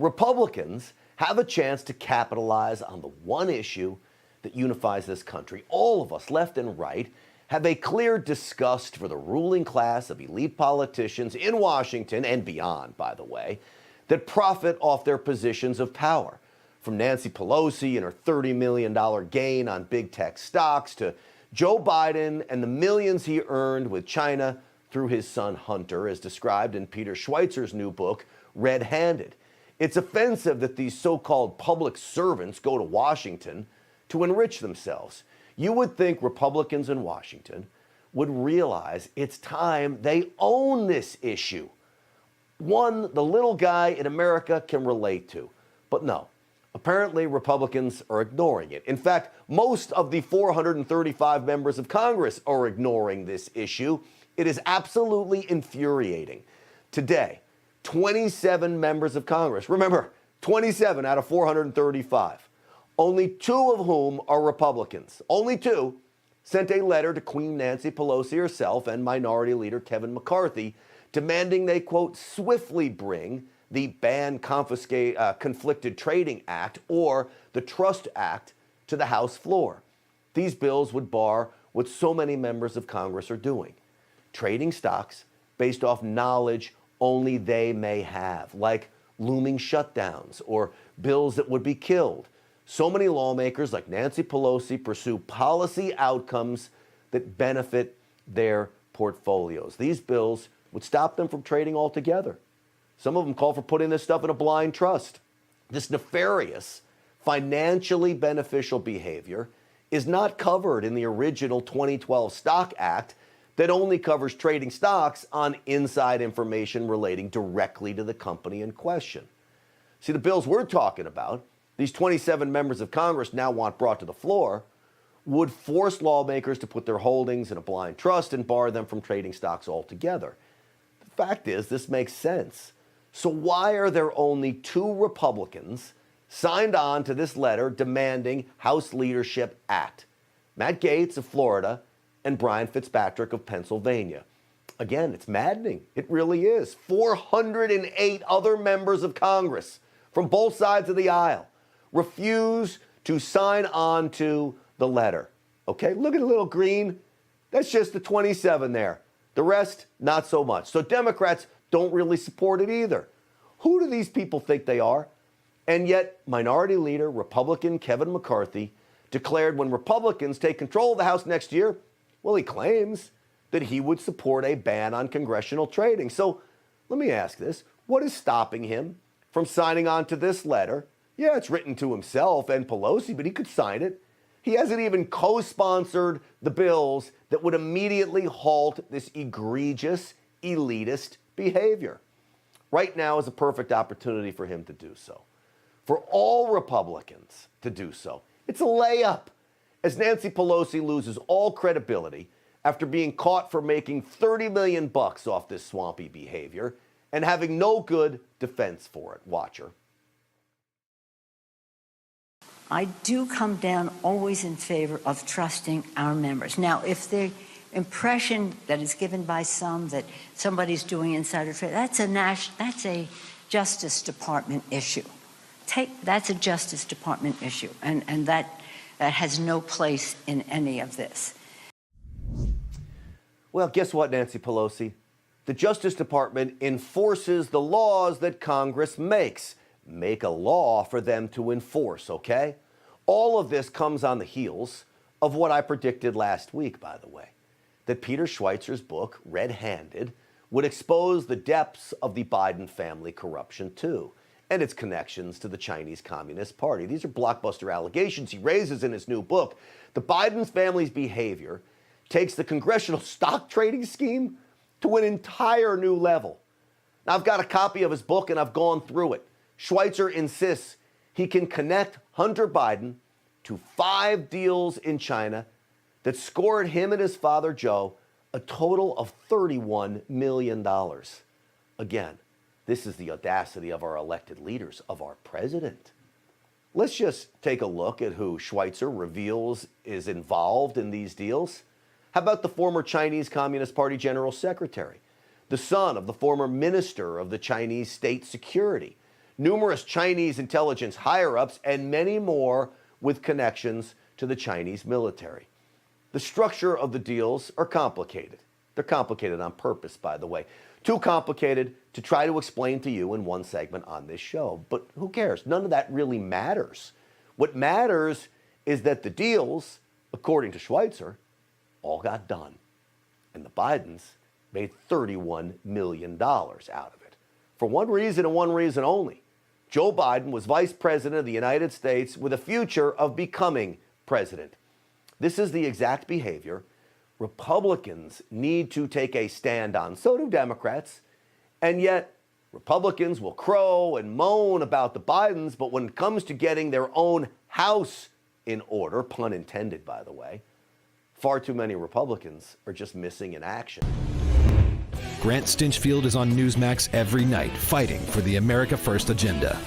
Republicans have a chance to capitalize on the one issue that unifies this country. All of us, left and right, have a clear disgust for the ruling class of elite politicians in Washington and beyond, by the way, that profit off their positions of power. From Nancy Pelosi and her $30 million gain on big tech stocks to Joe Biden and the millions he earned with China through his son Hunter, as described in Peter Schweizer's new book, Red-Handed. It's offensive that these so-called public servants go to Washington to enrich themselves. You would think Republicans in Washington would realize it's time they own this issue. One the little guy in America can relate to. But no, apparently Republicans are ignoring it. In fact, most of the 435 members of Congress are ignoring this issue. It is absolutely infuriating. Today, 27 members of Congress, remember, 27 out of 435, only 2 of whom are Republicans, only 2, sent a letter to Queen Nancy Pelosi herself and Minority Leader Kevin McCarthy demanding they, quote, swiftly bring the Ban Conflicted Trading Act or the Trust Act to the House floor. These bills would bar what so many members of Congress are doing, trading stocks based off knowledge only they may have, like looming shutdowns or bills that would be killed. So many lawmakers like Nancy Pelosi pursue policy outcomes that benefit their portfolios. These bills would stop them from trading altogether. Some of them call for putting this stuff in a blind trust. This nefarious, financially beneficial behavior is not covered in the original 2012 Stock Act that only covers trading stocks on inside information relating directly to the company in question. See, the bills we're talking about, these 27 members of Congress now want brought to the floor, would force lawmakers to put their holdings in a blind trust and bar them from trading stocks altogether. The fact is, this makes sense. So why are there only 2 Republicans signed on to this letter demanding House leadership act? Matt Gaetz of Florida and Brian Fitzpatrick of Pennsylvania. Again, it's maddening. It really is. 408 other members of Congress from both sides of the aisle refuse to sign on to the letter. Okay, look at the little green. That's just the 27 there. The rest, not so much. So Democrats don't really support it either. Who do these people think they are? And yet, Minority Leader Republican Kevin McCarthy declared when Republicans take control of the House next year, well, he claims that he would support a ban on congressional trading. So let me ask this. What is stopping him from signing on to this letter? Yeah, it's written to himself and Pelosi, but he could sign it. He hasn't even co-sponsored the bills that would immediately halt this egregious, elitist behavior. Right now is a perfect opportunity for him to do so. For all Republicans to do so. It's a layup. As Nancy Pelosi loses all credibility after being caught for making $30 million off this swampy behavior and having no good defense for it. Watch her. I do come down always in favor of trusting our members. Now, if the impression that is given by some that somebody's doing insider trade, that's a Justice Department issue. That's a Justice Department issue, and that has no place in any of this. Well, guess what, Nancy Pelosi? The Justice Department enforces the laws that Congress makes. Make a law for them to enforce, okay? All of this comes on the heels of what I predicted last week, by the way, that Peter Schweizer's book, Red-Handed, would expose the depths of the Biden family corruption too, and its connections to the Chinese Communist Party. These are blockbuster allegations he raises in his new book. The Biden family's behavior takes the congressional stock trading scheme to an entire new level. Now, I've got a copy of his book and I've gone through it. Schweizer insists he can connect Hunter Biden to 5 deals in China that scored him and his father, Joe, a total of $31 million. Again, this is the audacity of our elected leaders, of our president. Let's just take a look at who Schweitzer reveals is involved in these deals. How about the former Chinese Communist Party General Secretary, the son of the former Minister of the Chinese State Security? numerous Chinese intelligence higher-ups, and many more with connections to the Chinese military. The structure of the deals are complicated. They're complicated on purpose, by the way. Too complicated to try to explain to you in one segment on this show. But who cares? None of that really matters. What matters is that the deals, according to Schweitzer, all got done. And the Bidens made $31 million out of it. For one reason and one reason only. Joe Biden was vice president of the United States with a future of becoming president. This is the exact behavior Republicans need to take a stand on. So do Democrats. And yet, Republicans will crow and moan about the Bidens, but when it comes to getting their own house in order, pun intended, by the way, far too many Republicans are just missing in action. Grant Stinchfield is on Newsmax every night, fighting for the America First agenda.